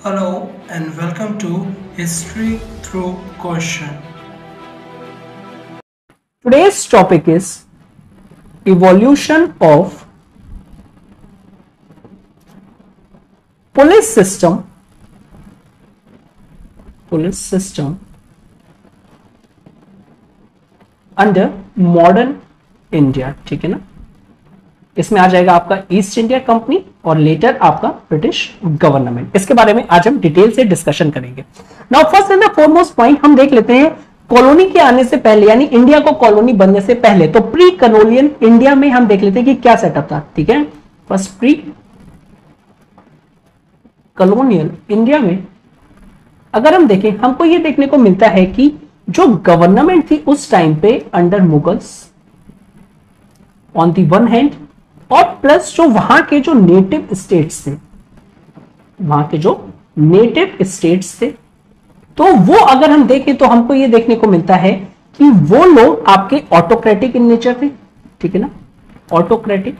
Hello and welcome to History Through Question. Today's topic is evolution of police system under modern India. ठीक है ना, इसमें आ जाएगा आपका ईस्ट इंडिया कंपनी और लेटर आपका ब्रिटिश गवर्नमेंट। इसके बारे में आज हम डिटेल से डिस्कशन करेंगे। Now first and the foremost point हम देख लेते हैं कॉलोनी के आने से पहले, यानी इंडिया को कॉलोनी बनने से पहले, तो प्री कॉलोनियल इंडिया में हम देख लेते हैं कि क्या सेटअप था। ठीक है, फर्स्ट प्री कॉलोनियल इंडिया में अगर हम देखें, हमको यह देखने को मिलता है कि जो गवर्नमेंट थी उस टाइम पे under Mughals on the one hand, और प्लस जो वहां के जो नेटिव स्टेट्स थे, तो वो अगर हम देखें तो हमको ये देखने को मिलता है कि वो लोग आपके ऑटोक्रेटिक इन नेचर थे। ठीक है ना, autocratic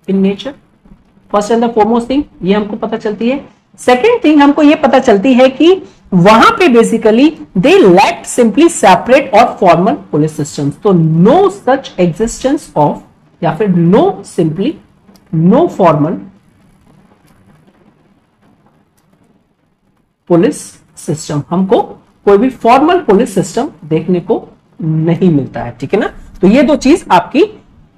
in nature, first and the foremost thing ये हमको पता चलती है। सेकेंड थिंग हमको ये पता चलती है कि वहां पे basically they lacked simply separate और फॉर्मल पुलिस सिस्टम्स, तो नो सच एग्जिस्टेंस ऑफ, या फिर नो फॉर्मल पुलिस सिस्टम, हमको कोई भी फॉर्मल पुलिस सिस्टम देखने को नहीं मिलता है। ठीक है ना, तो ये दो चीज आपकी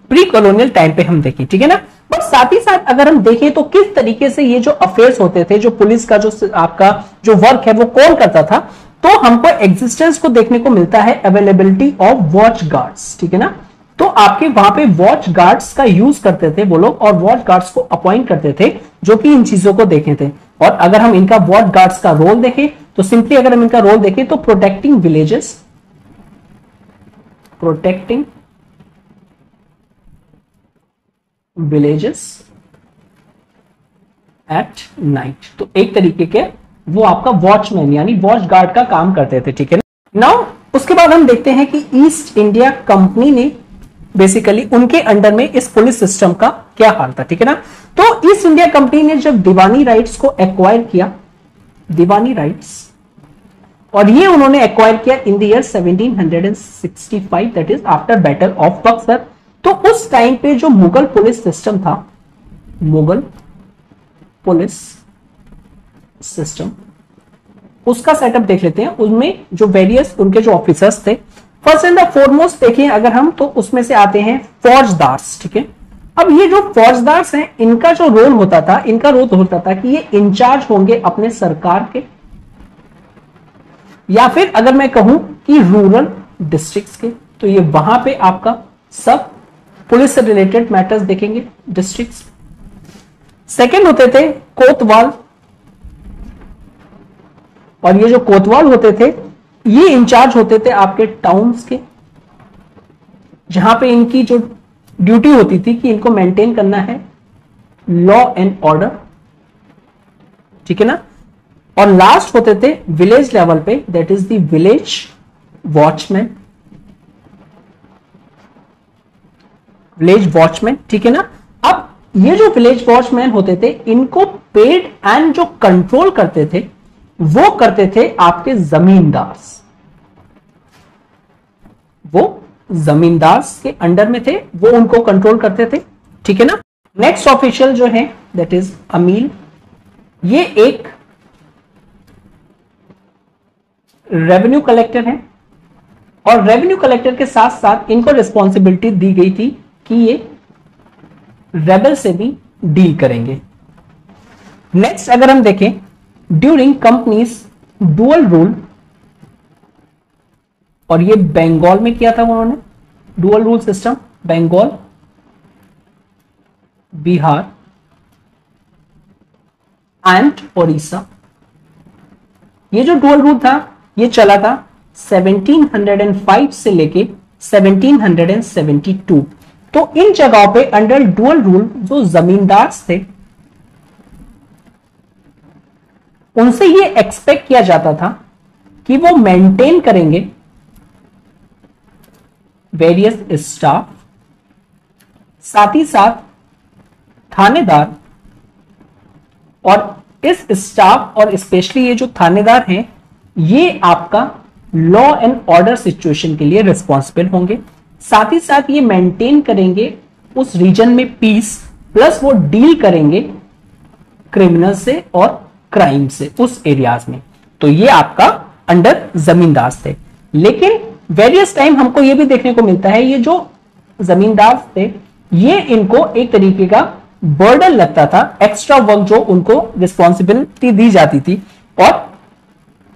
प्री कॉलोनियल टाइम पे हम देखें। ठीक है ना, बट साथ ही साथ अगर हम देखें तो किस तरीके से ये जो अफेयर्स होते थे, जो पुलिस का जो आपका जो वर्क है वो कौन करता था, तो हमको एग्जिस्टेंस को देखने को मिलता है अवेलेबिलिटी ऑफ वॉच गार्ड्स। ठीक है ना, तो आपके वहां पे वॉच गार्ड्स का यूज करते थे वो लोग, और वॉच गार्ड्स को अपॉइंट करते थे जो कि इन चीजों को देखे थे। और अगर हम इनका वॉच गार्ड्स का रोल देखें तो सिंपली अगर हम इनका रोल देखें तो प्रोटेक्टिंग विलेजेस एट नाइट, तो एक तरीके के वो आपका वॉचमैन यानी वॉच गार्ड का काम करते थे। ठीक है ना, नाउ उसके बाद हम देखते हैं कि ईस्ट इंडिया कंपनी ने बेसिकली उनके अंडर में इस पुलिस सिस्टम का क्या हाल था। ठीक है ना, तो ईस्ट इंडिया कंपनी ने जब दीवानी राइट्स को एक्वायर किया, दीवानी राइट्स, और ये उन्होंने एक्वायर किया in the year 1765, that is after battle of Buxar. तो उस टाइम पे जो मुगल पुलिस सिस्टम था, मुगल पुलिस सिस्टम, उसका सेटअप देख लेते हैं। उनमें जो वेरियस उनके जो ऑफिसर्स थे, फर्स्ट एंड द फॉरमोस्ट देखें अगर हम, तो उसमें से आते हैं फौजदार्स। ठीक है, अब ये जो फौजदार्स हैं इनका जो रोल होता था, कि ये इंचार्ज होंगे अपने सरकार के, या फिर अगर मैं कहूं कि रूरल डिस्ट्रिक्ट्स के, तो ये वहां पे आपका सब पुलिस से रिलेटेड मैटर्स देखेंगे, डिस्ट्रिक्ट्स। सेकेंड होते थे कोतवाल, और ये जो कोतवाल होते थे ये इंचार्ज होते थे आपके टाउन्स के, जहां पे इनकी जो ड्यूटी होती थी कि इनको मेंटेन करना है लॉ एंड ऑर्डर। ठीक है ना, और लास्ट होते थे विलेज लेवल पे, that is the village watchman, village watchman. ठीक है ना, अब ये जो विलेज वॉचमैन होते थे इनको पेड एंड जो कंट्रोल करते थे वो करते थे आपके जमींदार्स, वो जमींदार्स के अंडर में थे, वो उनको कंट्रोल करते थे। ठीक है ना, नेक्स्ट ऑफिशियल जो है दैट इज अमील, ये एक रेवेन्यू कलेक्टर है, और रेवेन्यू कलेक्टर के साथ साथ इनको रिस्पॉन्सिबिलिटी दी गई थी कि ये रेबल से भी डील करेंगे। नेक्स्ट अगर हम देखें, ड्यूरिंग कंपनीज डुअल रूल, और ये बंगाल में किया था उन्होंने dual rule system, Bengal, Bihar and Odisha. ये जो डुअल रूल था ये चला था 1705 से लेके 1772। तो इन जगहों पे अंडर डुअल रूल जो जमींदार थे उनसे ये एक्सपेक्ट किया जाता था कि वो मेंटेन करेंगे वेरियस स्टाफ, साथ ही साथ थानेदार और इस स्टाफ और स्पेशली ये जो थानेदार हैं, ये आपका लॉ एंड ऑर्डर सिचुएशन के लिए रिस्पॉन्सिबल होंगे। साथ ही साथ ये मेंटेन करेंगे उस रीजन में पीस, प्लस वो डील करेंगे क्रिमिनल से और क्राइम से उस एरियाज में। तो ये आपका अंडर जमींदार थे। लेकिन वेरियस टाइम हमको ये भी देखने को मिलता है, ये जो जमींदार थे ये इनको एक तरीके का बर्डन लगता था, एक्स्ट्रा वर्क जो उनको रिस्पॉन्सिबिलिटी दी जाती थी, और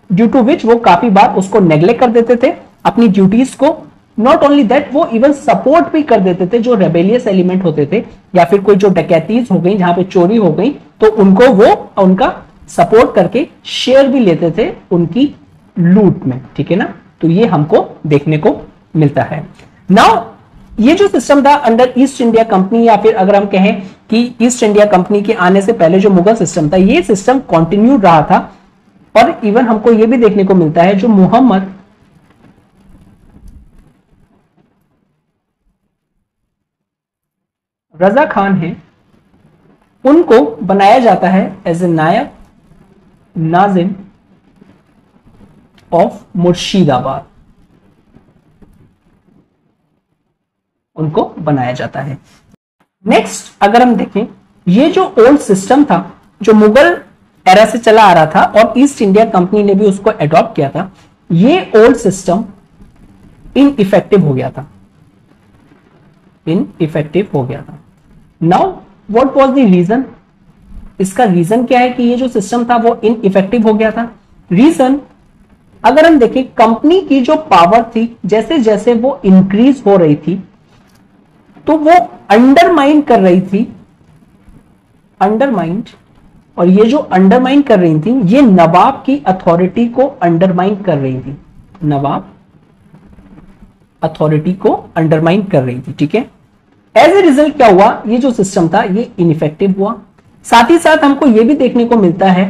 ड्यू टू विच वो काफी बार उसको नेग्लेक्ट कर देते थे अपनी ड्यूटीज को। नॉट ओनली दैट, वो इवन सपोर्ट भी कर देते थे जो रेबेलियस एलिमेंट होते थे, या फिर कोई जो डकैतीज हो गई, जहां पे चोरी हो गई, तो उनको वो उनका सपोर्ट करके शेयर भी लेते थे उनकी लूट में, ठीक है ना। तो ये हमको देखने को मिलता है। नाउ ये जो सिस्टम था अंडर ईस्ट इंडिया कंपनी, या फिर अगर हम कहें कि ईस्ट इंडिया कंपनी के आने से पहले जो मुगल सिस्टम था, ये सिस्टम कंटिन्यू रहा था। और इवन हमको ये भी देखने को मिलता है जो मोहम्मद रजा खान है, उनको बनाया जाता है एज ए नायब नाजिम ऑफ मुर्शिदाबाद, उनको बनाया जाता है। नेक्स्ट अगर हम देखें, ये जो ओल्ड सिस्टम था जो मुगल एरा से चला आ रहा था और ईस्ट इंडिया कंपनी ने भी उसको एडॉप्ट किया था, ये ओल्ड सिस्टम इनइफेक्टिव हो गया था, इनइफेक्टिव हो गया था। Now what was the reason? इसका रीजन क्या है कि ये जो सिस्टम था वो इनइफेक्टिव हो गया था? रीजन अगर हम देखें, कंपनी की जो पावर थी जैसे जैसे वो इंक्रीज हो रही थी, तो वो अंडरमाइन कर रही थी, अंडरमाइंड, और ये जो अंडरमाइन कर रही थी ये नवाब की अथॉरिटी को अंडरमाइन कर रही थी, नवाब अथॉरिटी को अंडरमाइन कर रही थी, ठीक है। एज ए रिजल्ट क्या हुआ, ये जो सिस्टम था ये इनइफेक्टिव हुआ। साथ ही साथ हमको ये भी देखने को मिलता है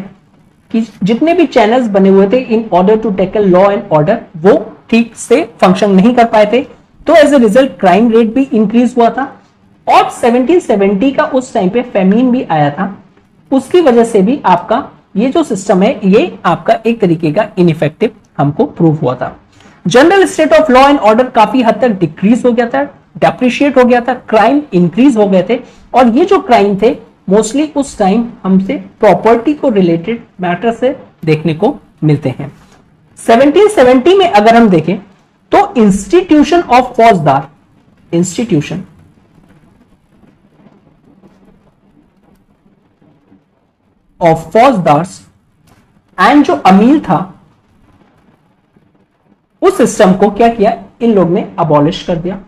कि जितने भी चैनल्स बने हुए थे in order to tackle law and order, वो ठीक से फंक्शन नहीं कर पाए थे। तो as a result crime rate भी इंक्रीज हुआ था। और 1770 का उस टाइम पे फेमिन भी आया था, उसकी वजह से भी आपका ये जो सिस्टम है ये आपका एक तरीके का इनइफेक्टिव हमको प्रूव हुआ था। General state of law and order काफी हद तक डिक्रीज हो गया था, डेप्रिशिएट हो गया था, क्राइम इंक्रीज हो गए थे। और ये जो क्राइम थे मोस्टली उस टाइम हमसे प्रॉपर्टी को रिलेटेड मैटर से देखने को मिलते हैं। 1770 में अगर हम देखें तो इंस्टीट्यूशन ऑफ फौजदार, इंस्टीट्यूशन ऑफ फौजदार्स एंड जो अमीर था उस सिस्टम को क्या किया, इन लोग ने अबॉलिश कर दिया।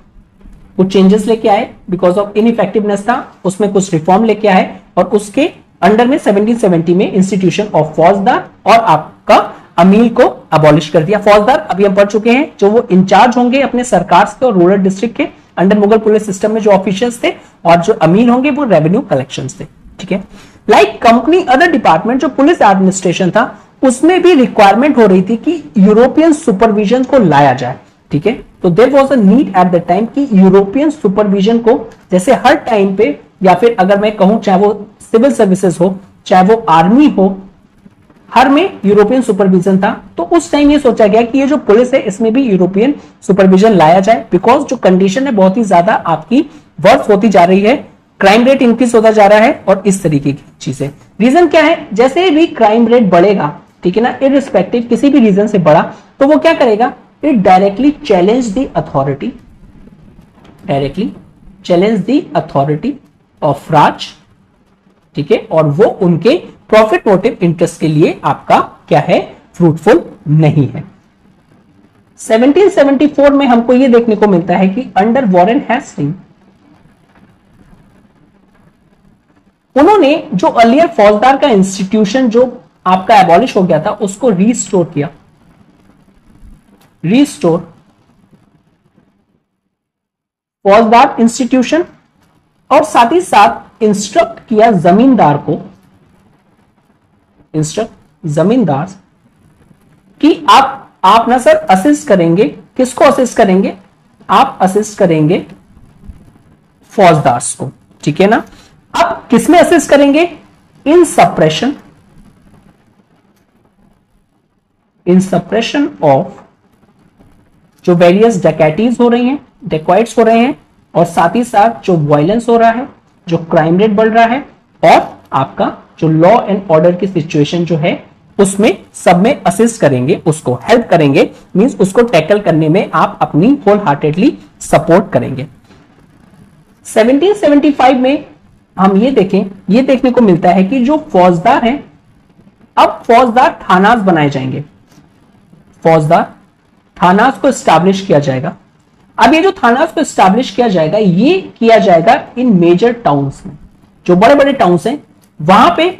कुछ चेंजेस लेके आए, बिकॉज ऑफ इनइफेक्टिवनेस था, उसमें कुछ रिफॉर्म लेके आए और उसके अंडर में 1770 में इंस्टीट्यूशन ऑफ फौजदार और आपका अमीर को अबॉलिश कर दिया। फौजदार अभी हम पढ़ चुके हैं, जो वो इंचार्ज होंगे अपने सरकार के और रूरल डिस्ट्रिक्ट के अंडर मुगल पुलिस सिस्टम में जो ऑफिशियल्स थे, और जो अमीर होंगे वो रेवेन्यू कलेक्शन थे, ठीक है। लाइक कंपनी अदर डिपार्टमेंट जो पुलिस एडमिनिस्ट्रेशन था उसमें भी रिक्वायरमेंट हो रही थी कि यूरोपियन सुपरविजन को लाया जाए, ठीक है। तो there was a need at the time कि यूरोपियन सुपरविजन को, जैसे हर टाइम पे, या फिर अगर मैं कहूं चाहे वो सिविल सर्विसेज हो चाहे वो आर्मी हो, हर में यूरोपियन सुपरविजन था। तो उस टाइम ये सोचा गया कि ये जो पुलिस है इसमें भी यूरोपियन सुपरविजन लाया जाए, बिकॉज जो कंडीशन है बहुत ही ज्यादा आपकी वर्स होती जा रही है, क्राइम रेट इंक्रीज होता जा रहा है और इस तरीके की चीजें। रीजन क्या है, जैसे भी क्राइम रेट बढ़ेगा, ठीक है ना, इररिस्पेक्टिव किसी भी रीजन से बढ़ा, तो वो क्या करेगा, it directly challenge the authority, directly challenge the authority of Raj, ठीक है, और वो उनके प्रॉफिट मोटिव इंटरेस्ट के लिए आपका क्या है, फ्रूटफुल नहीं है। 1774 में हमको ये देखने को मिलता है कि अंडर वॉरेन हेस्टिंग उन्होंने जो अर्लियर फौजदार का इंस्टीट्यूशन जो आपका एबॉलिश हो गया था उसको रीस्टोर किया, रीस्टोर फौजदार इंस्टीट्यूशन, और साथ ही साथ इंस्ट्रक्ट किया जमींदार को, इंस्ट्रक्ट जमींदार कि आप ना सर असिस्ट करेंगे, किसको असिस्ट करेंगे, आप असिस्ट करेंगे फौजदार्स को, ठीक है ना। अब किसमें असिस्ट करेंगे, इन सप्रेशन ऑफ जो वेरियस डकैटीज हो रही हैं, डेकॉइट्स हो रहे हैं, और साथ ही साथ जो वायलेंस हो रहा है, जो क्राइम रेट बढ़ रहा है, और आपका जो लॉ एंड ऑर्डर की सिचुएशन जो है उसमें सब में असिस्ट करेंगे, उसको हेल्प करेंगे, मींस उसको टैकल करने में आप अपनी होल हार्टेडली सपोर्ट करेंगे। 1775 में हम ये देखें, ये देखने को मिलता है कि जो फौजदार हैं, अब फौजदार थानास बनाए जाएंगे, फौजदार थानास को स्टैब्लिश किया जाएगा। अब ये जो थानास को स्टैब्लिश किया जाएगा, ये किया जाएगा इन मेजर टाउन्स में, जो बड़े बड़े टाउन्स हैं वहां पे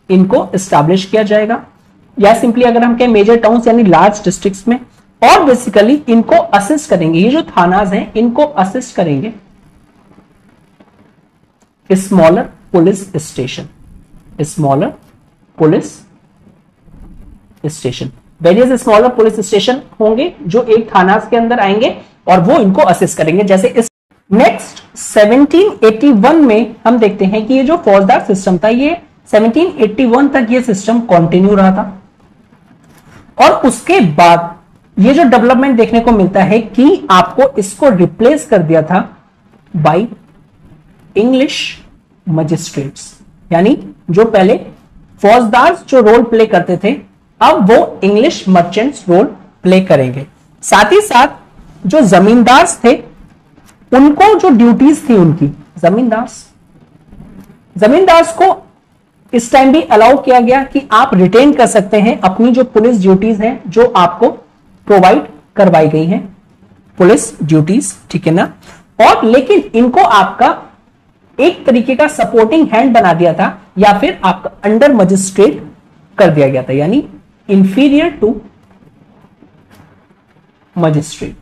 इनको स्टैब्लिश किया जाएगा, या सिंपली अगर हम कहें मेजर टाउन्स यानी लार्ज डिस्ट्रिक्ट्स में। और बेसिकली इनको असिस्ट करेंगे, ये जो थानास हैं इनको असिस्ट करेंगे smaller police station, smaller police station, various smaller police station होंगे जो एक थानास के अंदर आएंगे और वो इनको असिस्ट करेंगे। जैसे इस नेक्स्ट 1781 में हम देखते हैं कि ये जो फौजदार सिस्टम था, ये 1781 तक ये सिस्टम कंटिन्यू रहा था, और उसके बाद ये जो डेवलपमेंट देखने को मिलता है कि आपको इसको रिप्लेस कर दिया था बाय इंग्लिश मजिस्ट्रेट्स, यानी जो पहले फौजदार जो रोल प्ले करते थे अब वो इंग्लिश मर्चेंट्स रोल प्ले करेंगे। साथ ही साथ जो जमींदार थे उनको जो ड्यूटीज थी उनकी, जमींदार को इस टाइम भी अलाउ किया गया कि आप रिटेन कर सकते हैं अपनी जो पुलिस ड्यूटीज हैं जो आपको प्रोवाइड करवाई गई हैं, पुलिस ड्यूटीज, ठीक है ना। और लेकिन इनको आपका एक तरीके का सपोर्टिंग हैंड बना दिया था, या फिर आपका अंडर मजिस्ट्रेट कर दिया गया था, यानी इंफीरियर टू मजिस्ट्रेट।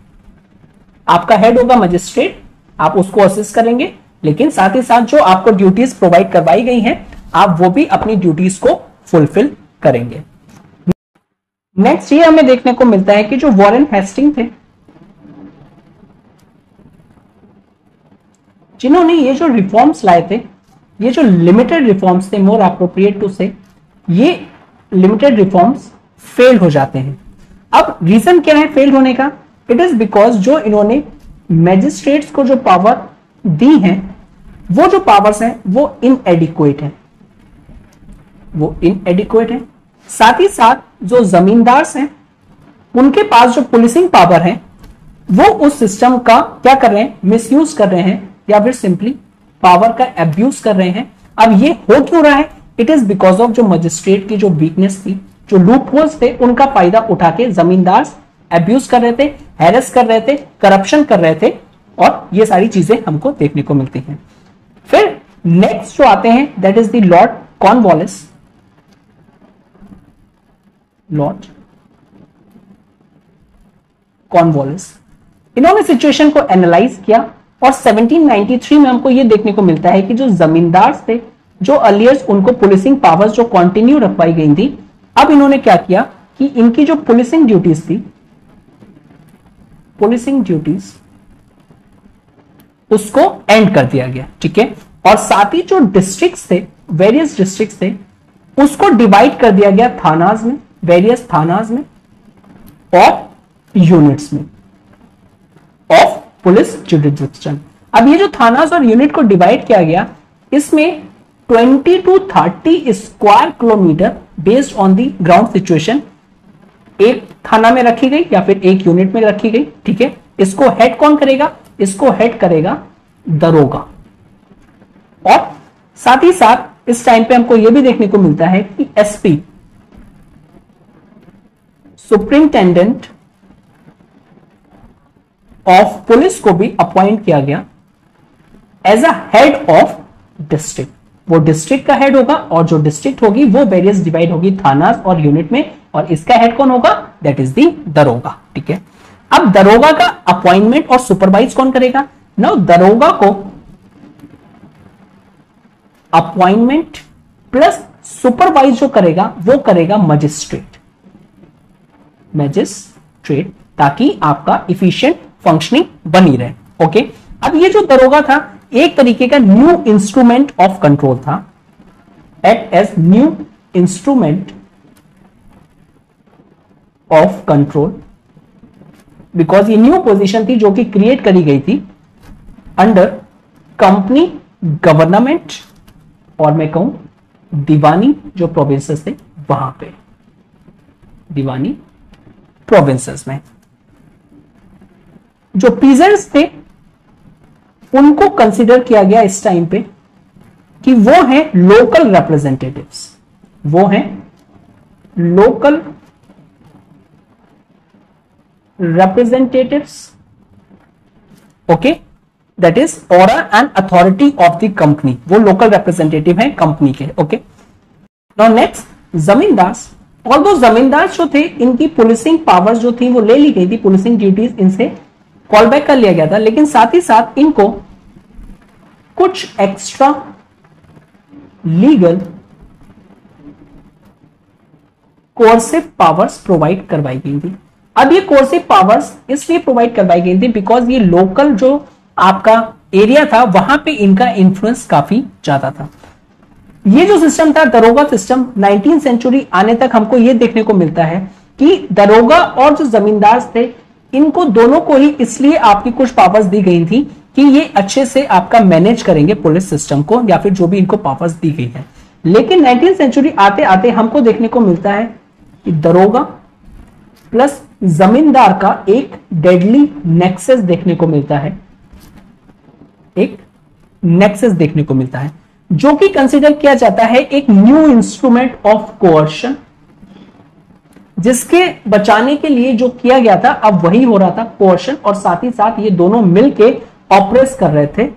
आपका हेड होगा मजिस्ट्रेट, आप उसको असिस्ट करेंगे, लेकिन साथ ही साथ जो आपको ड्यूटीज प्रोवाइड करवाई गई हैं आप वो भी अपनी ड्यूटीज को फुलफिल करेंगे। नेक्स्ट ये हमें देखने को मिलता है कि जो वॉरेन हेस्टिंग थे, जिन्होंने ये जो रिफॉर्म्स लाए थे, ये जो लिमिटेड रिफॉर्म्स थे, मोर अप्रोप्रिएट टू से, ये लिमिटेड रिफॉर्म्स फेल हो जाते हैं। अब रीजन क्या है फेल होने का? इट इज बिकॉज जो इन्होंने मैजिस्ट्रेट्स को जो पावर दी है, वो जो पावर्स हैं वो इनएडिक्वेट है, वो इनएडिक्वेट है। साथ ही साथ जो जमींदार हैं उनके पास जो पुलिसिंग पावर है वो उस सिस्टम का क्या कर रहे हैं, मिसयूज कर रहे हैं, या फिर सिंपली पावर का एब्यूज कर रहे हैं। अब ये हो क्यों रहा है? इट इज बिकॉज ऑफ जो मजिस्ट्रेट की जो वीकनेस थी, जो लूप होल्स थे, उनका फायदा उठा के जमींदार एब्यूज कर रहे थे, हैरेस कर रहे थे, करप्शन कर रहे थे, और ये सारी चीजें हमको देखने को मिलती हैं। फिर नेक्स्ट जो आते हैं that is the Lord Cornwallis. Lord Cornwallis, इन्होंने सिचुएशन को एनालाइज किया, और 1793 में हमको ये देखने को मिलता है कि जो जमींदार थे, जो अर्लियर उनको पुलिसिंग पावर्स जो कंटिन्यू रखवाई गई थी, अब इन्होंने क्या किया कि इनकी जो पुलिसिंग ड्यूटीज थी, पुलिसिंग ड्यूटीज उसको एंड कर दिया गया, ठीक है। और साथ ही जो डिस्ट्रिक्ट्स थे, वेरियस डिस्ट्रिक्ट्स थे, उसको डिवाइड कर दिया गया थानाज में, वेरियस थानाज में और यूनिट्स में ऑफ पुलिस जुरिसडिक्शन। अब ये जो थानाज और यूनिट को डिवाइड किया गया, इसमें 20 to 30 square kilometre based on the ground situation एक थाना में रखी गई या फिर एक यूनिट में रखी गई, ठीक है। इसको हेड कौन करेगा? इसको हेड करेगा दरोगा। और साथ ही साथ इस टाइम पे हमको यह भी देखने को मिलता है कि एसपी, सुप्रिंटेंडेंट ऑफ पुलिस को भी अपॉइंट किया गया as a head of district. वो डिस्ट्रिक्ट का हेड होगा, और जो डिस्ट्रिक्ट होगी वो वेरियस डिवाइड होगी थानास और यूनिट में, और इसका हेड कौन होगा? दैट इज द दरोगा, ठीक है। अब दरोगा का अपॉइंटमेंट और सुपरवाइज कौन करेगा? नाउ दरोगा को अपॉइंटमेंट प्लस सुपरवाइज जो करेगा वो करेगा मजिस्ट्रेट, मैजिस्ट्रेट, ताकि आपका इफिशिएंट फंक्शनिंग बनी रहे, ओके। अब ये जो दरोगा था एक तरीके का न्यू इंस्ट्रूमेंट ऑफ कंट्रोल था, act as new instrument of control, because ये न्यू पोजीशन थी जो कि क्रिएट करी गई थी अंडर कंपनी गवर्नमेंट, और मैं कहूं दीवानी जो प्रोविंसेस थे वहां पे, दीवानी प्रोविंसेस में जो पीजेंट्स थे उनको कंसीडर किया गया इस टाइम पे कि वो हैं लोकल रिप्रेजेंटेटिव्स, वो हैं local representatives, okay, that is aura and authority of the company, वो local representative हैं कंपनी के, okay. Now next जमींदार, although जमींदार जो थे इनकी पुलिसिंग पावर्स जो थी वो ले ली गई थी, पुलिसिंग ड्यूटीज इनसे कॉल बैक कर लिया गया था, लेकिन साथ ही साथ इनको कुछ extra legal coercive powers provide करवाई गई थी। अब ये कोर्सिव पावर्स इसलिए प्रोवाइड करवाई गई थी बिकॉज ये लोकल जो आपका एरिया था वहां पे इनका इन्फ्लुएंस काफी ज्यादा था। ये जो सिस्टम था दरोगा सिस्टम, 19th सेंचुरी आने तक हमको ये देखने को मिलता है कि दरोगा और जो जमींदार थे इनको दोनों को ही इसलिए आपकी कुछ पावर्स दी गई थी कि ये अच्छे से आपका मैनेज करेंगे पुलिस सिस्टम को, या फिर जो भी इनको पावर्स दी गई है। लेकिन 19th सेंचुरी आते आते हमको देखने को मिलता है कि दरोगा प्लस जमींदार का एक डेडली नेक्सस देखने को मिलता है, एक नेक्सस देखने को मिलता है जो कि कंसीडर किया जाता है एक न्यू इंस्ट्रूमेंट ऑफ कोअर्शन, जिसके बचाने के लिए जो किया गया था अब वही हो रहा था कोअर्शन, और साथ ही साथ ये दोनों मिलके ऑपरेट कर रहे थे।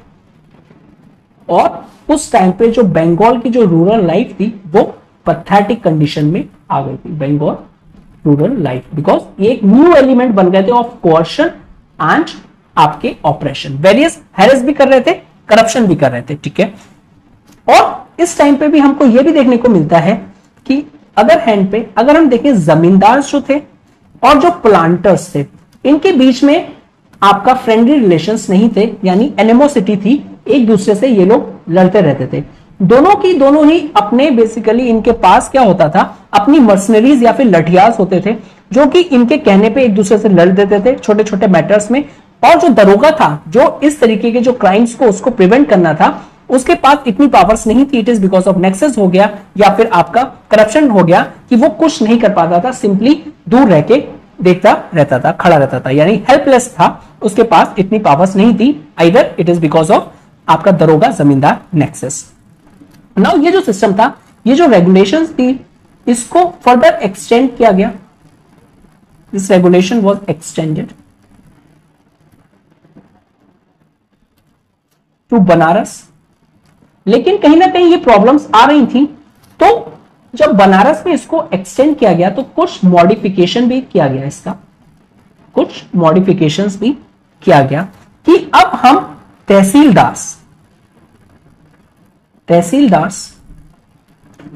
और उस टाइम पे जो बंगाल की जो रूरल लाइफ थी वो पैथेटिक कंडीशन में आ गई थी, बंगाल रूरल लाइफ, बिकॉज ये एक न्यू एलिमेंट बन गए थे ऑफ कोअर्शन एंड आपके ऑपरेशन। वेरियस हैरेस भी कर रहे थे, करप्शन भी कर रहे थे, ठीक है। और इस टाइम पे भी हमको यह भी देखने को मिलता है कि अदर हैंड पे अगर हम देखें जमींदार जो थे और जो प्लांटर्स थे इनके बीच में आपका फ्रेंडली रिलेशंस नहीं थे, यानी एनिमोसिटी थी, एक दूसरे से ये लोग लड़ते रहते थे। दोनों की दोनों ही अपने बेसिकली इनके पास क्या होता था, अपनी मर्सनरीज या फिर लठियास होते थे जो कि इनके कहने पे एक दूसरे से लड़ देते थे छोटे छोटे मैटर्स में। और जो दरोगा था जो इस तरीके के जो क्राइम्स को उसको प्रिवेंट करना था उसके पास इतनी पावर्स नहीं थी। It is because of nexus हो गया या फिर आपका करप्शन हो गया कि वो कुछ नहीं कर पाता था, सिंपली दूर रह के देखता रहता था, खड़ा रहता था, यानी हेल्पलेस था, उसके पास इतनी पावर्स नहीं थी। Either it is because of आपका दरोगा जमींदार नेक्सस। नाउ ये जो सिस्टम था, ये जो रेगुलेशंस थी, इसको फर्दर एक्सटेंड किया गया। This regulation was extended to Banaras, लेकिन कहीं ना कहीं ये प्रॉब्लम्स आ रही थी। तो जब बनारस में इसको एक्सटेंड किया गया तो कुछ मॉडिफिकेशन भी किया गया, इसका कुछ मॉडिफिकेशंस भी किया गया कि अब हम तहसीलदार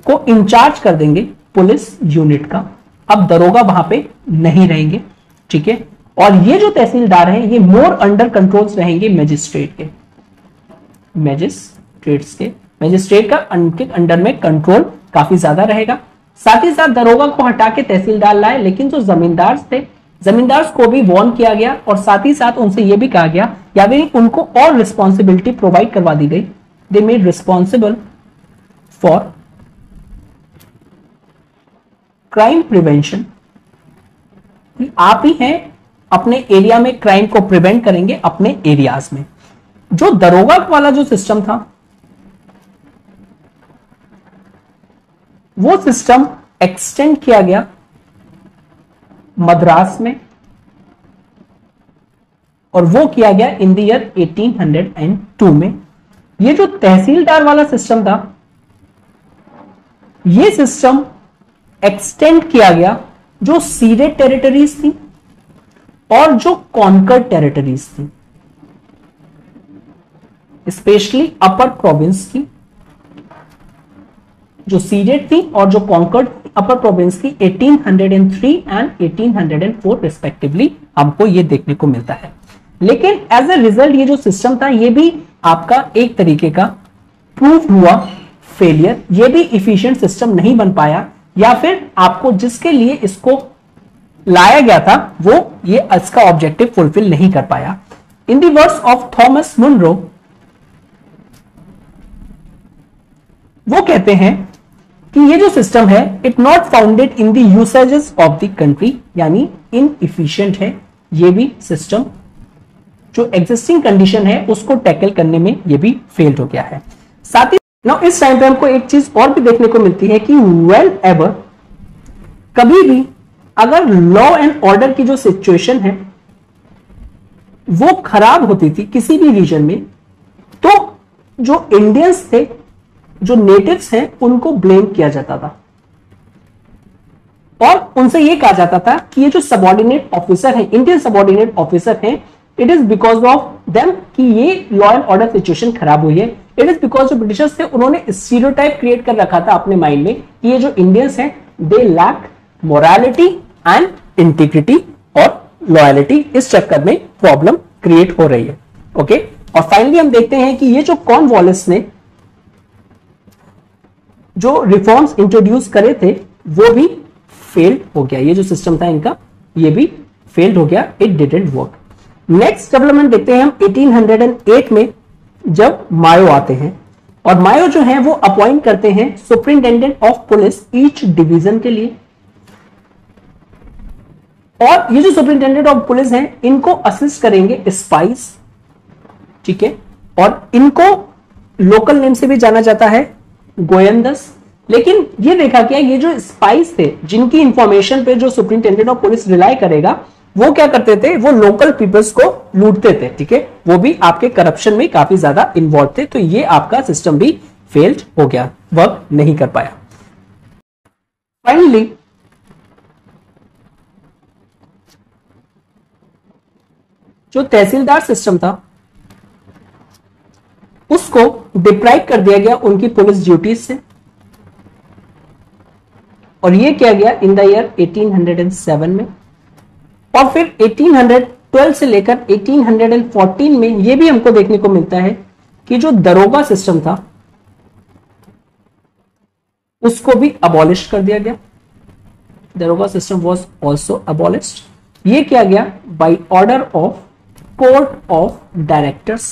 को इंचार्ज कर देंगे पुलिस यूनिट का। अब दरोगा वहां पे नहीं रहेंगे, ठीक है। और ये जो तहसीलदार हैं ये मोर अंडर कंट्रोल्स रहेंगे मजिस्ट्रेट के, मजिस्ट्रेट का उनके अंडर में कंट्रोल काफी ज्यादा रहेगा। साथ ही साथ दरोगा को हटा के तहसीलदार लाए, लेकिन जो जमींदार थे, जमींदार को भी वार्न किया गया और साथ ही साथ उनसे यह भी कहा गया या फिर उनको और रिस्पॉन्सिबिलिटी प्रोवाइड करवा दी गई। They made responsible for crime prevention, आप ही हैं अपने एरिया में क्राइम को प्रिवेंट करेंगे अपने एरियाज में। जो दरोगा वाला जो सिस्टम था वो सिस्टम एक्सटेंड किया गया मद्रास में, और वो किया गया इन द ईयर 1802 में। ये जो तहसीलदार वाला सिस्टम था ये सिस्टम एक्सटेंड किया गया जो सीडेड टेरिटरीज थी और जो कॉन्कर्ड टेरिटरीज थी, स्पेशली अपर प्रोविंस की जो सीडेड थी और जो कॉन्कर्ड अपर प्रोविंस की 1803 एंड 1804 रिस्पेक्टिवली हमको ये देखने को मिलता है। लेकिन एज ए रिजल्ट ये जो सिस्टम था ये भी आपका एक तरीके का प्रूव हुआ फेलियर, ये भी इफिशिएंट सिस्टम नहीं बन पाया, या फिर आपको जिसके लिए इसको लाया गया था वो ये इसका ऑब्जेक्टिव फुलफिल नहीं कर पाया। In the words of Thomas Munro, वो कहते हैं कि ये जो सिस्टम है it not founded in the usages of the country, यानी इनएफिशिएंट है ये भी सिस्टम, जो एग्जिस्टिंग कंडीशन है उसको टैकल करने में ये भी फेल्ड हो गया है। साथ ही ना इस टाइम पे हमको एक चीज और भी देखने को मिलती है कि वेल एवर कभी भी अगर लॉ एंड ऑर्डर की जो सिचुएशन है वो खराब होती थी किसी भी रीजन में, तो जो इंडियंस थे, जो नेटिव्स हैं, उनको ब्लेम किया जाता था और उनसे यह कहा जाता था कि ये जो सबॉर्डिनेट ऑफिसर है, इंडियन सबॉर्डिनेट ऑफिसर हैं, it is because of them कि ये लॉ एंड ऑर्डर सिचुएशन खराब हुई है। इट इज बिकॉज जो ब्रिटिशर्स थे उन्होंने स्टीरियोटाइप क्रिएट कर रखा था अपने माइंड में कि ये जो इंडियंस हैं they lack morality and integrity और लॉयलिटी, इस चक्कर में प्रॉब्लम क्रिएट हो रही है। ओके, और फाइनली हम देखते हैं कि ये जो कॉर्नवालिस ने जो रिफॉर्म्स इंट्रोड्यूस करे थे वो भी फेल्ड हो गया, ये जो सिस्टम था इनका ये भी फेल्ड हो गया, it didn't work. Next development देखते हैं हम 1808 में, जब मायो आते हैं और मायो जो है वो अपॉइंट करते हैं superintendent of police each division के लिए, और ये जो सुपरिंटेंडेंट ऑफ पुलिस हैं इनको असिस्ट करेंगे स्पाइस, ठीक है, और इनको लोकल नेम से भी जाना जाता है गोयंदस। लेकिन ये देखा क्या, ये जो स्पाइस थे जिनकी इंफॉर्मेशन पे जो सुपरिंटेंडेंट ऑफ पुलिस रिलाई करेगा, वो क्या करते थे, वो लोकल पीपल्स को लूटते थे, ठीक है, वो भी आपके करप्शन में काफी ज्यादा इन्वॉल्व थे, तो ये आपका सिस्टम भी फेल्ड हो गया, वर्क नहीं कर पाया। फाइनली जो तहसीलदार सिस्टम था उसको डिप्राइव कर दिया गया उनकी पुलिस ड्यूटीज से, और ये किया गया इन द ईयर 1807 में, और फिर 1812 से लेकर 1814 में ये भी हमको देखने को मिलता है कि जो दरोगा सिस्टम था उसको भी अबॉलिश कर दिया गया। दरोगा सिस्टम वाज आल्सो अबॉलिश्ड। ये किया गया by order of court of directors,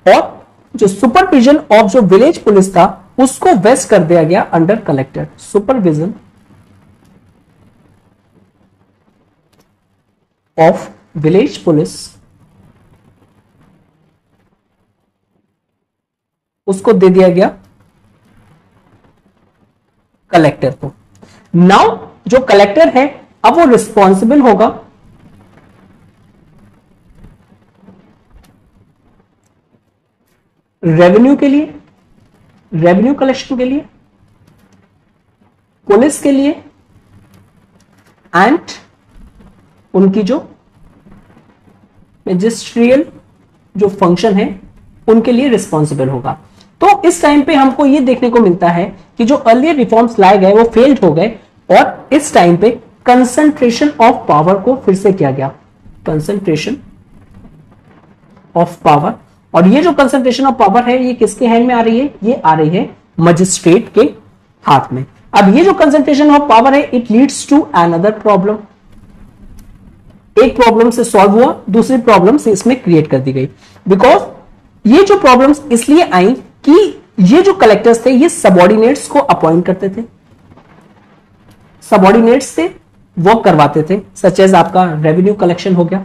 और जो सुपरविजन ऑफ जो विलेज पुलिस था उसको वेस्ट कर दिया गया under collector. Supervision of village police उसको दे दिया गया कलेक्टर को। नाउ जो कलेक्टर है अब वो रिस्पॉन्सिबल होगा रेवेन्यू के लिए, रेवेन्यू कलेक्शन के लिए, पुलिस के लिए, एंड उनकी जो मैजिस्ट्रियल जो फंक्शन है उनके लिए रिस्पॉन्सिबल होगा। तो इस टाइम पे हमको ये देखने को मिलता है कि जो अर्लियर रिफॉर्म्स लाए गए वो फेल्ड हो गए, और इस टाइम पे कंसंट्रेशन ऑफ पावर को फिर से किया गया, कंसंट्रेशन ऑफ पावर। और ये जो कंसंट्रेशन ऑफ पावर है ये किसके हैंड में आ रही है, ये आ रही है मजिस्ट्रेट के हाथ में। अब ये जो कंसंट्रेशन ऑफ पावर है it leads to another problem, एक प्रॉब्लम से सॉल्व हुआ, दूसरी प्रॉब्लम से इसमें क्रिएट कर दी गई। बिकॉज ये जो प्रॉब्लम्स इसलिए आई कि ये जो कलेक्टर्स थे ये सबॉर्डिनेट्स को अपॉइंट करते थे, सबॉर्डिनेट्स से वर्क करवाते थे, सच एज आपका रेवेन्यू कलेक्शन हो गया,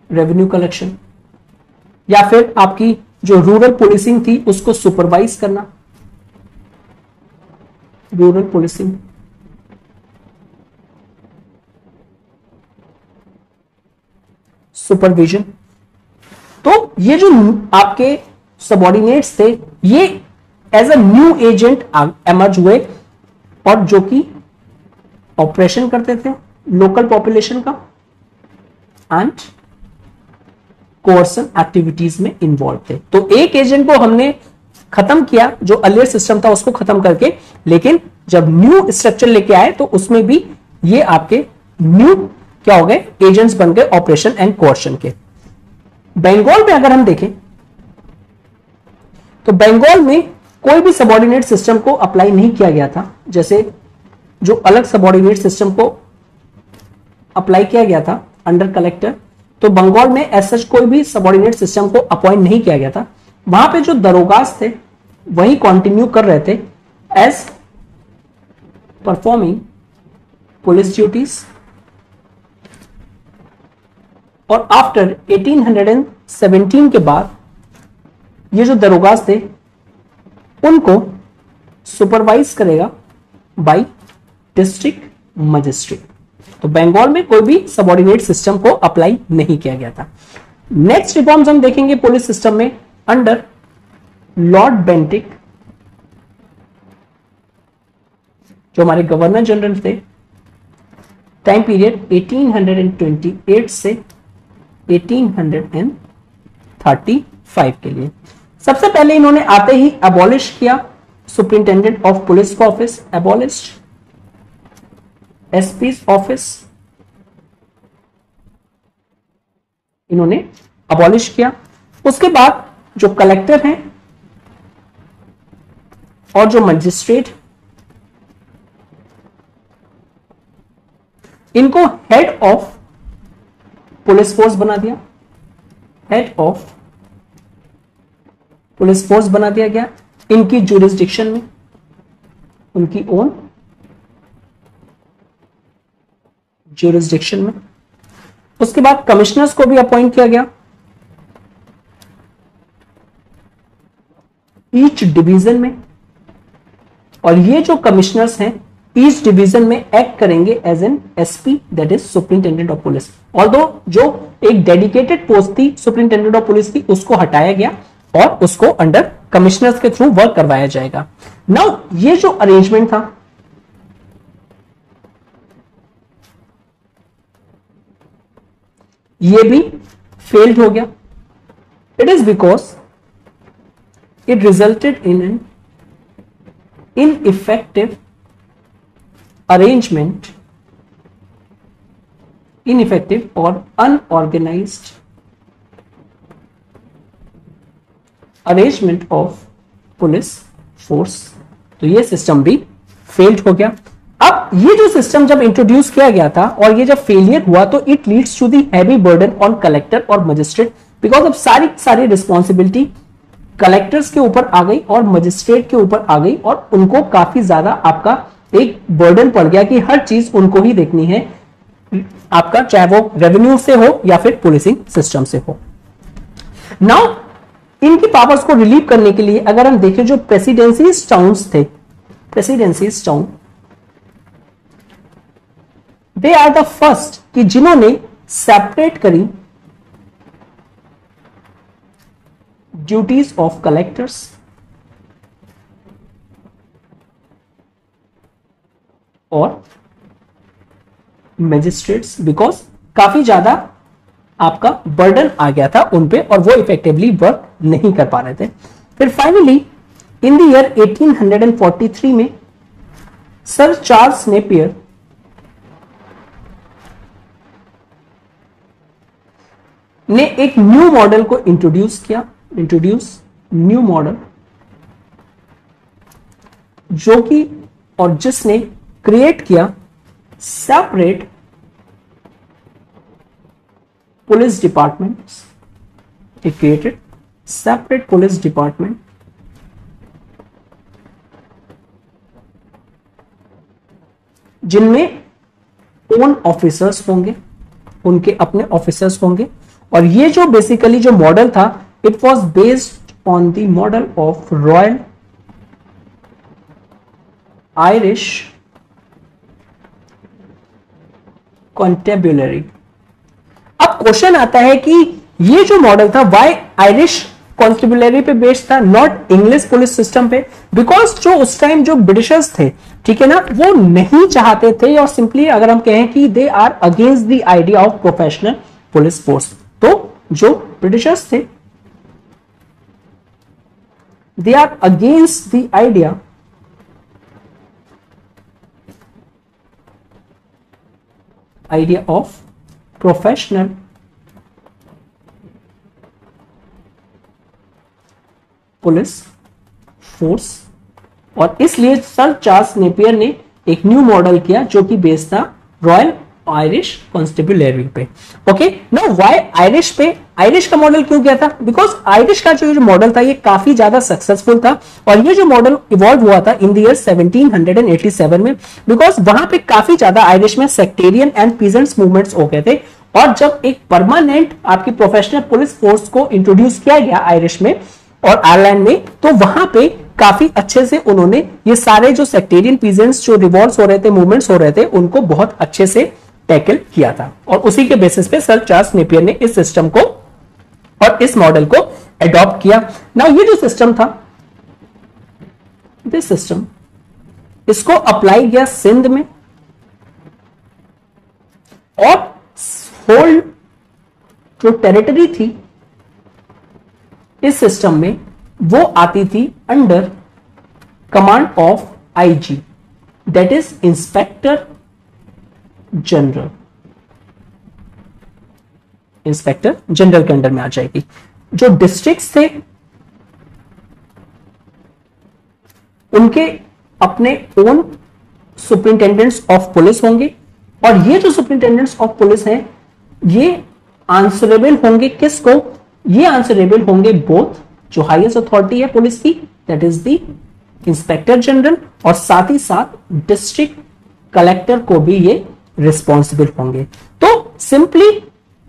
रेवेन्यू कलेक्शन, या फिर आपकी जो रूरल पुलिसिंग थी उसको सुपरवाइज करना, रूरल पुलिसिंग, सुपरविजन। तो ये जो आपके सबॉर्डिनेट्स थे ये as a new agent emerge हुए, और जो कि ऑपरेशन करते थे लोकल पॉपुलेशन का एंड कोर्सन एक्टिविटीज में इन्वॉल्व थे। तो एक एजेंट को हमने खत्म किया, जो अर्लियर सिस्टम था उसको खत्म करके, लेकिन जब न्यू स्ट्रक्चर लेके आए तो उसमें भी ये आपके न्यू क्या हो गए, एजेंट्स बन गए ऑपरेशन एंड कोर्सन के। बंगाल में अगर हम देखें तो बंगाल में कोई भी सबऑर्डिनेट सिस्टम को अप्लाई नहीं किया गया था, जैसे जो अलग सबऑर्डिनेट सिस्टम को अप्लाई किया गया था अंडर कलेक्टर, तो बंगाल में एज सच कोई भी सबऑर्डिनेट सिस्टम को अपॉइंट नहीं किया गया था। वहां पे जो दरोगास थे वही कंटिन्यू कर रहे थे एज परफॉर्मिंग पुलिस ड्यूटीज। और आफ्टर 1817 के बाद ये जो दरोगास थे उनको सुपरवाइज करेगा बाय डिस्ट्रिक्ट मजिस्ट्रेट। तो बंगाल में कोई भी सबऑर्डिनेट सिस्टम को अप्लाई नहीं किया गया था। नेक्स्ट रिफॉर्म्स हम देखेंगे पुलिस सिस्टम में अंडर लॉर्ड बेंटिक, जो हमारे गवर्नर जनरल थे। टाइम पीरियड 1828 से 1835 के लिए। सबसे पहले इन्होंने आते ही अबॉलिश किया सुपरिंटेंडेंट ऑफ पुलिस का ऑफिस, एबॉलिश्ड एसपी ऑफिस इन्होंने अबॉलिश किया। उसके बाद जो कलेक्टर हैं और जो मजिस्ट्रेट, इनको हेड ऑफ पुलिस फोर्स बना दिया, हेड ऑफ पुलिस फोर्स बना दिया गया इनकी ज्यूरिसडिक्शन में, उनकी ओन ज्यूरिसडिक्शन में। उसके बाद कमिश्नर्स को भी अपॉइंट किया गया ईच डिवीजन में, और ये जो कमिश्नर्स हैं ईच डिवीजन में एक्ट करेंगे as an SP, that is superintendent of police. Although जो एक डेडिकेटेड पोस्ट थी सुपरिंटेंडेंट ऑफ पुलिस की उसको हटाया गया और उसको अंडर कमिश्नर्स के थ्रू वर्क करवाया जाएगा। नाउ ये जो अरेंजमेंट था ये भी फेल्ड हो गया। It is because it resulted in an ineffective arrangement, ineffective और unorganised arrangement of police force. तो ये सिस्टम भी फेल्ड हो गया। अब ये जो सिस्टम जब इंट्रोड्यूस किया गया था और ये जब फेलियर हुआ तो it leads to the heavy burden on collector और मजिस्ट्रेट, बिकॉज अब सारी रिस्पॉन्सिबिलिटी कलेक्टर्स के ऊपर आ गई और मजिस्ट्रेट के ऊपर आ गई और उनको काफी ज्यादा आपका एक बर्डन पड़ गया कि हर चीज उनको ही देखनी है आपका, चाहे वो रेवेन्यू से हो या फिर पुलिसिंग सिस्टम से हो। नाउ इनकी पावर्स को रिलीव करने के लिए अगर हम देखें जो प्रेसिडेंसीज टाउन्स थे, presidencies town they are the first कि जिन्होंने सेपरेट करी ड्यूटीज ऑफ कलेक्टर्स और मजिस्ट्रेट्स, बिकॉज काफी ज्यादा आपका बर्डन आ गया था उन पे और वो इफेक्टिवली वर्क नहीं कर पा रहे थे। फिर फाइनली इन द ईयर 1843 में सर चार्ल्स नेपियर ने एक न्यू मॉडल को इंट्रोड्यूस किया, न्यू मॉडल, जो कि और जिसने क्रिएट किया separate police departments. It created separate police department जिनमें ओन ऑफिसर्स होंगे, उनके अपने ऑफिसर्स होंगे। और ये जो बेसिकली जो मॉडल था it was based on the model of Royal Irish Constabulary. अब क्वेश्चन आता है कि ये जो मॉडल था वाई आयरिश कॉन्स्टेबुलरी पे बेस्ड था, नॉट इंग्लिश पुलिस सिस्टम पे, बिकॉज जो उस टाइम जो ब्रिटिशर्स थे, ठीक है ना, वो नहीं चाहते थे और सिंपली अगर हम कहें कि they are against the idea of professional police force. तो जो ब्रिटिशर्स थे they are against the idea of professional police force, और इसलिए सर चार्ल्स नेपियर ने एक न्यू मॉडल किया जो कि बेस्ड था रॉयल आयरिश कॉन्स्टेबुलरी पे। ओके, नाउ व्हाई आयरिश पे, आयरिश का मॉडल क्यों किया था? बिकॉज आयरिश का जो मॉडल था ये काफी ज्यादा सक्सेसफुल था, और ये जो मॉडल इवॉल्व हुआ था इन द ईयर 1787 में, बिकॉज वहां पे काफी ज्यादा आयरिश में सेक्टेरियन एंड पीजेंट्स मूवमेंट्स हो गए थे, और जब एक परमानेंट आपकी प्रोफेशनल पुलिस फोर्स को इंट्रोड्यूस किया गया आयरिश में और आयरलैंड में, तो वहां पे काफी अच्छे से उन्होंने ये सारे जो सेक्टेरियन पीजेंट्स जो रिवॉल्ट्स हो रहे थे, मूवमेंट्स हो रहे थे, उनको बहुत अच्छे से टैकल किया था, और उसी के बेसिस पे सर चार्ल्स नेपियर ने इस सिस्टम को और इस मॉडल को एडॉप्ट किया। नाउ ये जो सिस्टम था, दिस सिस्टम, इसको अप्लाई किया सिंध में, और होल जो टेरिटरी थी इस सिस्टम में वो आती थी under command of IG, that is inspector general. Inspector general के अंडर में आ जाएगी। जो डिस्ट्रिक्ट्स थे उनके अपने ओन सुपरिंटेंडेंट्स ऑफ पुलिस होंगे, और ये जो सुपरिंटेंडेंट्स ऑफ पुलिस हैं ये आंसरेबल होंगे किसको? ये आंसरेबल होंगे बोथ जो हाईएस्ट अथॉरिटी है पुलिस की, that is the inspector general, और साथ ही साथ डिस्ट्रिक्ट कलेक्टर को भी ये रिस्पॉन्सिबल होंगे। तो सिंपली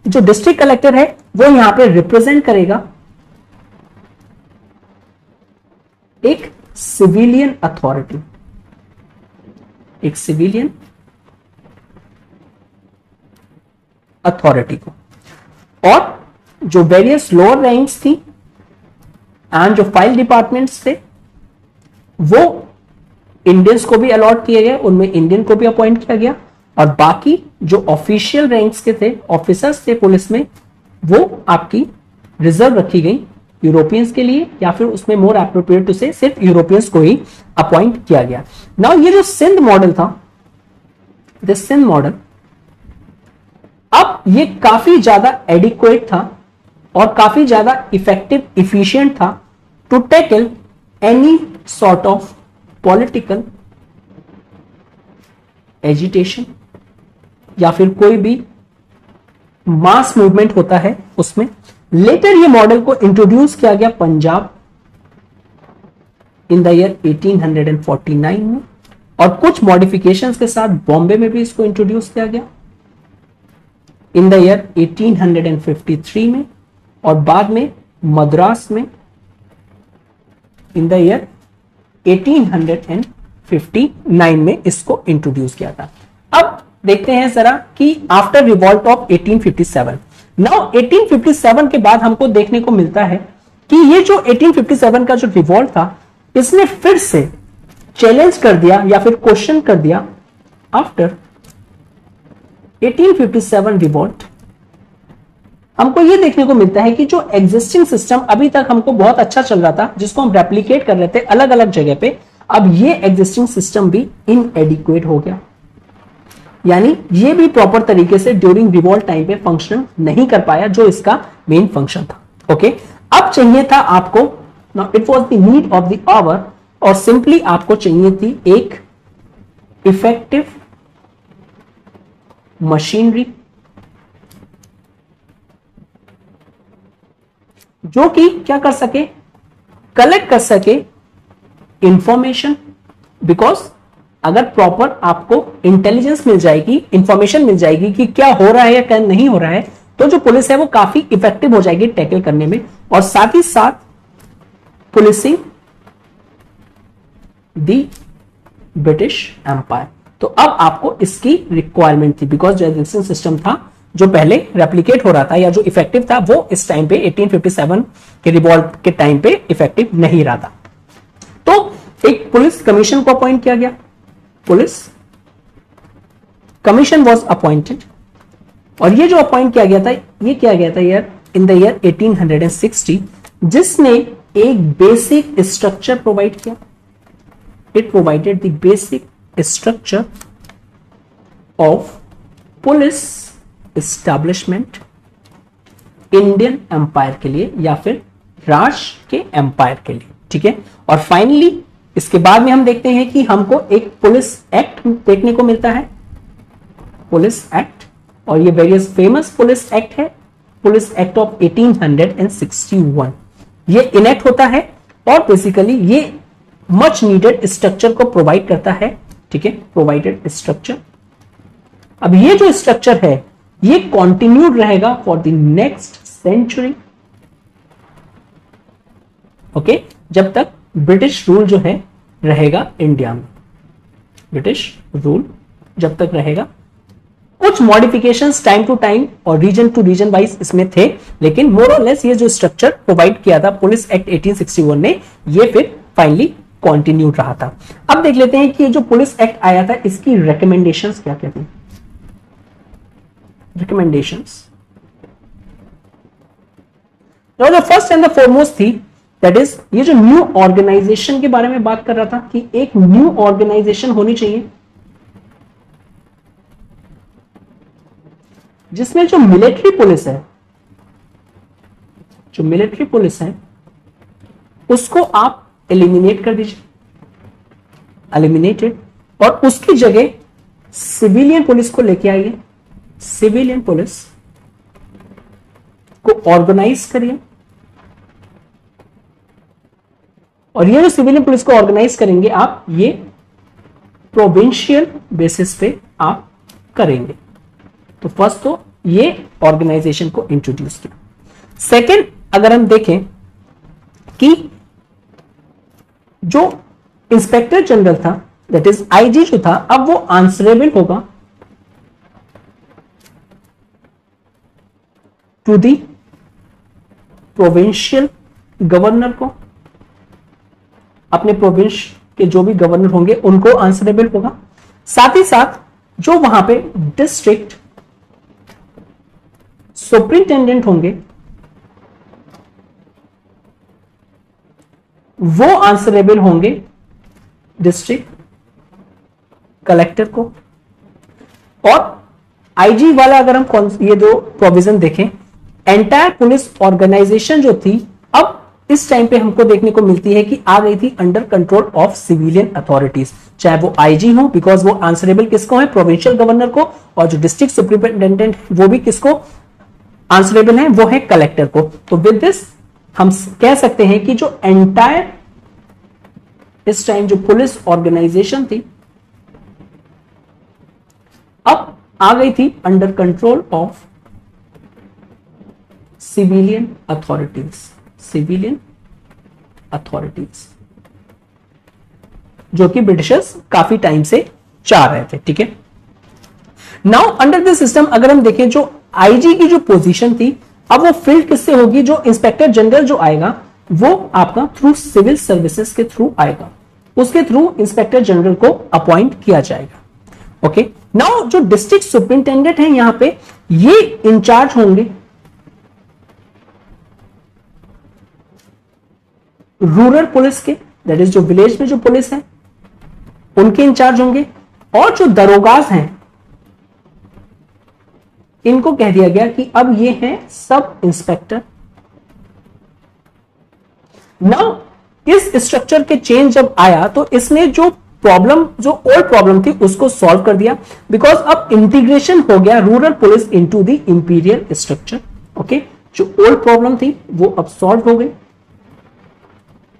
जो डिस्ट्रिक्ट कलेक्टर है वो यहां पे रिप्रेजेंट करेगा एक सिविलियन अथॉरिटी, एक सिविलियन अथॉरिटी को, और जो वेरियस लोअर रैंक्स थी एंड जो फाइल डिपार्टमेंट्स थे वो इंडियंस को भी अलॉट किए गए, उनमें इंडियन को भी अपॉइंट किया गया, और बाकी जो ऑफिशियल रैंक्स के थे, ऑफिसर्स थे पुलिस में, वो आपकी रिजर्व रखी गई यूरोपियंस के लिए, या फिर उसमें मोर एप्रोप्रिएट टू से सिर्फ यूरोपियंस को ही अपॉइंट किया गया। नाउ ये जो सिंध मॉडल था, दिस सिंध मॉडल, अब ये काफी ज्यादा एडिक्वेट था और काफी ज्यादा इफेक्टिव, इफिशिएंट था to tackle any sort of political agitation या फिर कोई भी मास मूवमेंट होता है उसमें। लेटर ये मॉडल को इंट्रोड्यूस किया गया पंजाब इन द ईयर 1849 में, और कुछ मॉडिफिकेशंस के साथ बॉम्बे में भी इसको इंट्रोड्यूस किया गया इन द ईयर 1853 में, और बाद में मद्रास में इन द ईयर 1859 में इसको इंट्रोड्यूस किया था। अब देखते हैं जरा कि आफ्टर रिवॉल्ट ऑफ 1857, नाउ 1857 के बाद हमको देखने को मिलता है कि ये जो 1857 का जो रिवॉल्ट था इसने फिर से चैलेंज कर दिया या फिर क्वेश्चन कर दिया आफ्टर 1857 रिवॉल्ट। हमको ये देखने को मिलता है कि जो एग्जिस्टिंग सिस्टम अभी तक हमको बहुत अच्छा चल रहा था, जिसको हम रेप्लिकेट कर रहे थे अलग अलग जगह पे, अब ये एग्जिस्टिंग सिस्टम भी इनएडिक्वेट हो गया, यानी ये भी प्रॉपर तरीके से ड्यूरिंग रिवॉल्ट टाइम पे फंक्शन नहीं कर पाया जो इसका मेन फंक्शन था। ओके, अब चाहिए था आपको, now it was the need of the hour, और सिंपली आपको चाहिए थी एक इफेक्टिव मशीनरी जो कि क्या कर सके, कलेक्ट कर सके इंफॉर्मेशन, बिकॉज अगर प्रॉपर आपको इंटेलिजेंस मिल जाएगी, इंफॉर्मेशन मिल जाएगी कि क्या हो रहा है या क्या नहीं हो रहा है, तो जो पुलिस है वो काफी इफेक्टिव हो जाएगी टैकल करने में, और साथ ही साथ पुलिसिंग द ब्रिटिश एम्पायर। तो अब आपको इसकी रिक्वायरमेंट थी, बिकॉज जो एग्जिस्टिंग सिस्टम था जो पहले रेप्लिकेट हो रहा था या जो इफेक्टिव था वो इस टाइम पे 1857 के रिवॉल्ट के टाइम पे इफेक्टिव नहीं रहा था। तो एक पुलिस कमीशन को अपॉइंट किया गया, पुलिस कमीशन वॉज अपॉइंटेड, और ये जो अपॉइंट किया गया था ये किया गया था यार इन द ईयर 1860, जिसने एक बेसिक स्ट्रक्चर प्रोवाइड किया। It provided the basic structure of police establishment Indian empire के लिए या फिर राज के एम्पायर के लिए। ठीक ठीक है। और फाइनली इसके बाद में हम देखते हैं कि हमको एक पुलिस एक्ट देखने को मिलता है, पुलिस एक्ट, और ये वेरियस फेमस पुलिस एक्ट है, पुलिस एक्ट ऑफ 1861। ये इनेक्ट होता है और बेसिकली ये मच नीडेड स्ट्रक्चर को प्रोवाइड करता है, ठीक है, प्रोवाइडेड स्ट्रक्चर। अब ये जो स्ट्रक्चर है ये कॉन्टिन्यूड रहेगा for the next century, okay, जब तक ब्रिटिश रूल जो है रहेगा इंडिया में, ब्रिटिश रूल जब तक रहेगा। कुछ मॉडिफिकेशंस टाइम टू टाइम और रीजन टू रीजन वाइज इसमें थे, लेकिन मोर और लेस ये जो स्ट्रक्चर प्रोवाइड किया था पुलिस एक्ट 1861 ने, ये फिर फाइनली कॉन्टिन्यूड रहा था। अब देख लेते हैं कि ये जो पुलिस एक्ट आया था इसकी रिकमेंडेशंस क्या क्या थी। रिकमेंडेशंस जो फर्स्ट एंड द फॉरमोस्ट थी, दैट इज ये जो न्यू ऑर्गेनाइजेशन के बारे में बात कर रहा था कि एक न्यू ऑर्गेनाइजेशन होनी चाहिए जिसमें जो मिलिट्री पुलिस है, जो मिलिट्री पुलिस है उसको आप एलिमिनेट कर दीजिए, एलिमिनेटेड, और उसकी जगह सिविलियन पुलिस को लेके आइए, सिविलियन पुलिस को ऑर्गेनाइज करिए, और ये जो सिविलियन पुलिस को ऑर्गेनाइज करेंगे आप, ये प्रोविंशियल बेसिस पे आप करेंगे। तो फर्स्ट तो ये ऑर्गेनाइजेशन को इंट्रोड्यूस किया। सेकेंड, अगर हम देखें कि जो इंस्पेक्टर जनरल था, दैट इज आईजी जो था, अब वो आंसरेबल होगा टू दी प्रोविंशियल गवर्नर को, अपने प्रोविंस के जो भी गवर्नर होंगे उनको आंसरेबल होगा। साथ ही साथ जो वहां पे डिस्ट्रिक्ट सुपरिंटेंडेंट होंगे वो आंसरेबल होंगे डिस्ट्रिक्ट कलेक्टर को। और आईजी वाला अगर हम ये दो प्रोविजन देखें, एंटायर पुलिस ऑर्गेनाइजेशन जो थी अब इस टाइम पे हमको देखने को मिलती है कि आ गई थी under control of civilian authorities, चाहे वो आईजी हो, बिकॉज वो आंसरेबल किसको है, प्रोविंशियल गवर्नर को, और जो डिस्ट्रिक्ट सुपरिंटेंडेंट वो भी किसको आंसरेबल है, वो है कलेक्टर को। तो विद दिस हम कह सकते हैं कि जो एंटायर इस टाइम जो पुलिस ऑर्गेनाइजेशन थी अब आ गई थी under control of civilian authorities, civilian authorities, जो कि ब्रिटिशर्स काफी टाइम से चाह रहे थे, ठीक है। नाउ अंडर दिस सिस्टम अगर हम देखें, जो आईजी की जो पोजीशन थी अब वो फिल्ड किससे होगी, जो इंस्पेक्टर जनरल जो आएगा वो आपका थ्रू सिविल सर्विसेज के थ्रू आएगा, उसके थ्रू इंस्पेक्टर जनरल को अपॉइंट किया जाएगा। ओके, नाउ जो डिस्ट्रिक्ट सुपरिंटेंडेंट है यहां पे ये इंचार्ज होंगे रूरल पुलिस के, दैट इज जो विलेज में जो पुलिस है उनके इंचार्ज होंगे, और जो दरोगाज हैं इनको कह दिया गया कि अब ये हैं सब इंस्पेक्टर। नाउ इस स्ट्रक्चर के चेंज जब आया तो इसने जो प्रॉब्लम, जो ओल्ड प्रॉब्लम थी उसको सॉल्व कर दिया, बिकॉज अब इंटीग्रेशन हो गया rural police into the imperial structure. Okay, जो ओल्ड प्रॉब्लम थी वो अब सॉल्व हो गई,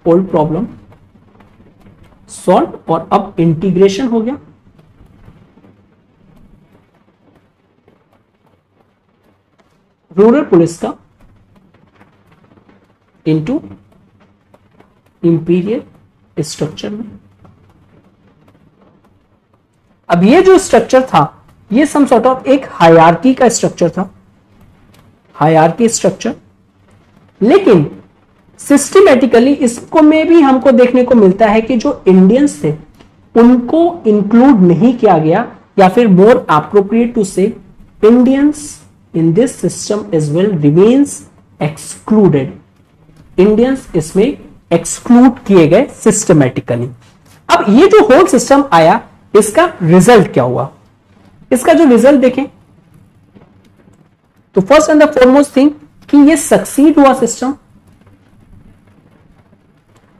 ओल्ड प्रॉब्लम सॉल्व, और अब इंटीग्रेशन हो गया रूरल पुलिस का इनटू इंपीरियल स्ट्रक्चर में। अब ये जो स्ट्रक्चर था ये सम सॉर्ट ऑफ एक हायरार्की का स्ट्रक्चर था, हायरार्की स्ट्रक्चर, लेकिन सिस्टमैटिकली इसको में भी हमको देखने को मिलता है कि जो इंडियंस थे उनको इंक्लूड नहीं किया गया, या फिर मोर एप्रोप्रिएट टू से Indians in this system as well remains excluded, Indians इसमें एक्सक्लूड किए गए सिस्टमैटिकली। अब ये जो होल सिस्टम आया इसका रिजल्ट क्या हुआ, इसका जो रिजल्ट देखें तो first and the foremost thing कि ये सक्सीड हुआ सिस्टम,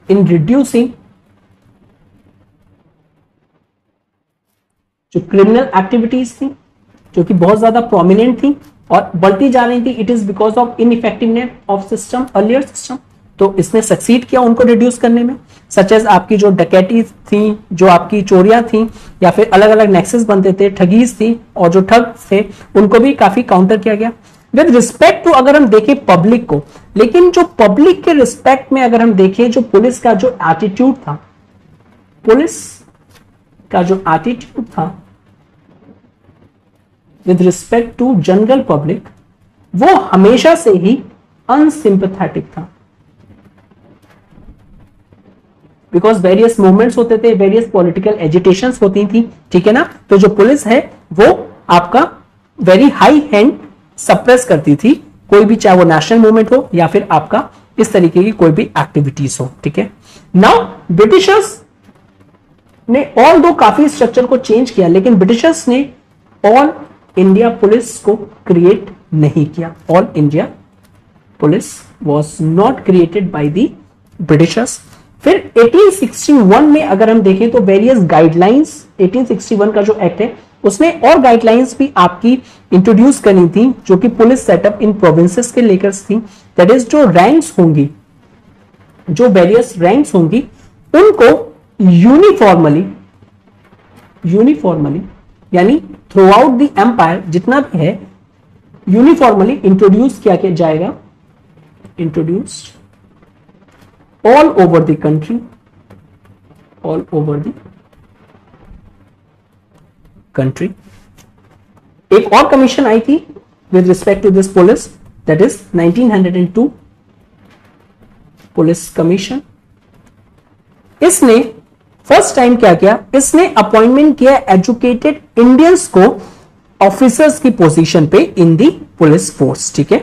इन रिड्यूसिंग जो क्रिमिनल एक्टिविटीज थी, जो कि बहुत ज्यादा प्रोमिनेंट थी और बढ़ती जा रही थी, it is because of इनइफेक्टिवनेस of system, earlier system. तो इसने सक्सीड किया उनको रिड्यूस करने में, सच एज आपकी जो डकैती थी, जो आपकी चोरियां थी, या फिर अलग अलग नेक्सेस बनते थे, ठगीज थी, और जो ठग थे उनको भी काफी काउंटर किया गया। विद रिस्पेक्ट टू अगर हम देखें पब्लिक को, लेकिन जो पब्लिक के रिस्पेक्ट में अगर हम देखें, जो पुलिस का जो एटीट्यूड था, पुलिस का जो एटीट्यूड था with respect to general public, वो हमेशा से ही अनसिंपैथेटिक था। बिकॉज वेरियस मूवमेंट्स होते थे, वेरियस पॉलिटिकल एजिटेशंस होती थी, ठीक है ना। तो जो पुलिस है वो आपका वेरी हाई हैंड सप्रेस करती थी, कोई भी, चाहे वो नेशनल मूवमेंट हो या फिर आपका इस तरीके की कोई भी एक्टिविटीज हो, ठीक है। नाउ ब्रिटिशर्स ने ऑल दो काफी स्ट्रक्चर को चेंज किया, लेकिन ब्रिटिशर्स ने ऑल इंडिया पुलिस को क्रिएट नहीं किया। All India police was not created by the Britishers. फिर 1861 में अगर हम देखें तो वेरियस गाइडलाइंस, 1861 का जो एक्ट है उसने और गाइडलाइंस भी आपकी इंट्रोड्यूस करनी थी, जो कि पुलिस सेटअप इन प्रोविंसेस के लेकर थी। दैट इज जो रैंक्स होंगी, जो वेरियस रैंक्स होंगी, उनको यूनिफॉर्मली यानी थ्रू आउट द एम्पायर जितना भी है, यूनिफॉर्मली इंट्रोड्यूस किया जाएगा, introduced all over the country, all over the country। एक और कमीशन आई थी with respect to this police, that is 1902 police commission. इसने फर्स्ट टाइम क्या किया, इसने अपॉइंटमेंट किया एजुकेटेड इंडियंस को ऑफिसर्स की पोजीशन पे इन दी पुलिस फोर्स, ठीक है।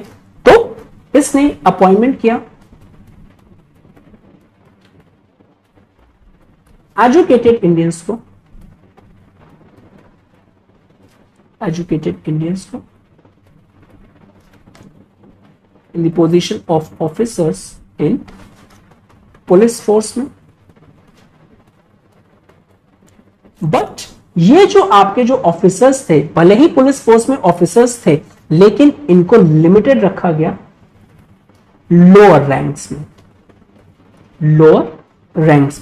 तो इसने अपॉइंटमेंट किया एजुकेटेड इंडियंस को, in the position of officers in police force में। बट ये जो आपके जो ऑफिसर्स थे, भले ही पुलिस फोर्स में ऑफिसर्स थे, लेकिन इनको लिमिटेड रखा गया लोअर रैंक्स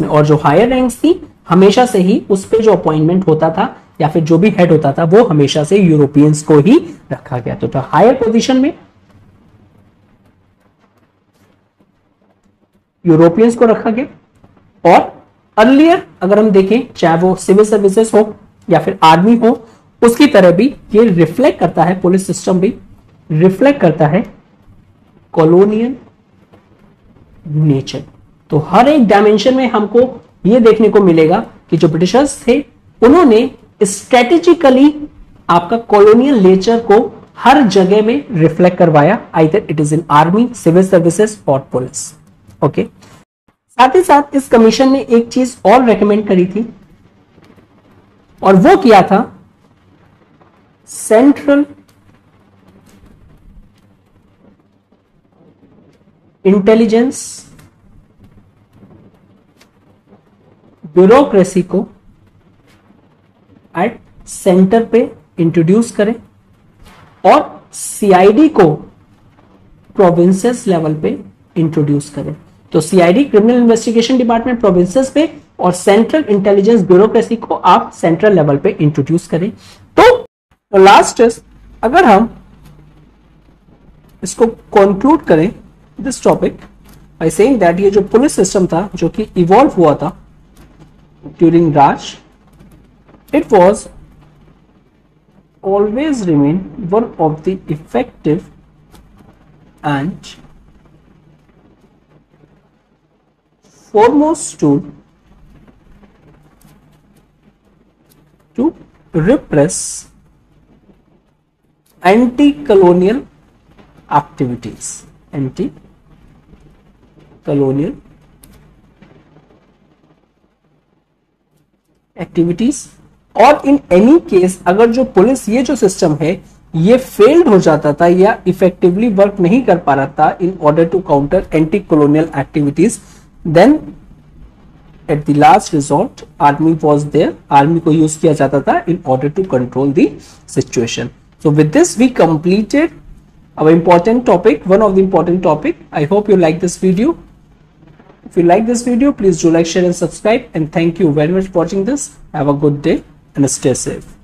में, और जो हायर रैंक्स थी हमेशा से ही उस पे जो अपॉइंटमेंट होता था या फिर जो भी हेड होता था वो हमेशा से यूरोपियंस को ही रखा गया। तो हायर पोजीशन में यूरोपियंस को रखा गया। और अर्लियर अगर हम देखें, चाहे वो सिविल सर्विसेज हो या फिर आर्मी हो, उसकी तरह भी ये रिफ्लेक्ट करता है, पुलिस सिस्टम भी रिफ्लेक्ट करता है कॉलोनियल नेचर। तो हर एक डायमेंशन में हमको यह देखने को मिलेगा कि जो ब्रिटिशर्स थे उन्होंने स्ट्रेटेजिकली आपका कॉलोनियल नेचर को हर जगह में रिफ्लेक्ट करवाया, either it is in army, civil services और पुलिस। ओके, साथ ही साथ इस कमीशन ने एक चीज और रेकमेंड करी थी, और वो किया था सेंट्रल इंटेलिजेंस ब्यूरोक्रेसी को एट सेंटर पे इंट्रोड्यूस करें और सीआईडी को प्रोविंसेस लेवल पे इंट्रोड्यूस करें। तो CID criminal investigation department provinces पे, और सेंट्रल इंटेलिजेंस ब्यूरोक्रेसी को आप सेंट्रल लेवल पे इंट्रोड्यूस करें। तो लास्ट इज, अगर हम इसको कंक्लूड करें this topic by saying that ये जो पुलिस सिस्टम था जो कि इवॉल्व हुआ था during Raj, it was always remain one of the effective and foremost tool to repress anti-colonial activities, anti-colonial activities. और इन एनी केस अगर जो पुलिस ये जो सिस्टम है ये फेल्ड हो जाता था या इफेक्टिवली वर्क नहीं कर पा रहा था in order to counter anti colonial activities, then at the last resort army was there, army को यूज किया जाता था in order to control the situation. So with this we completed our important topic, one of the important topic. I hope you like this video. If you like this video, please do like, share and subscribe, and thank you very much for watching this. Have a good day and stay safe.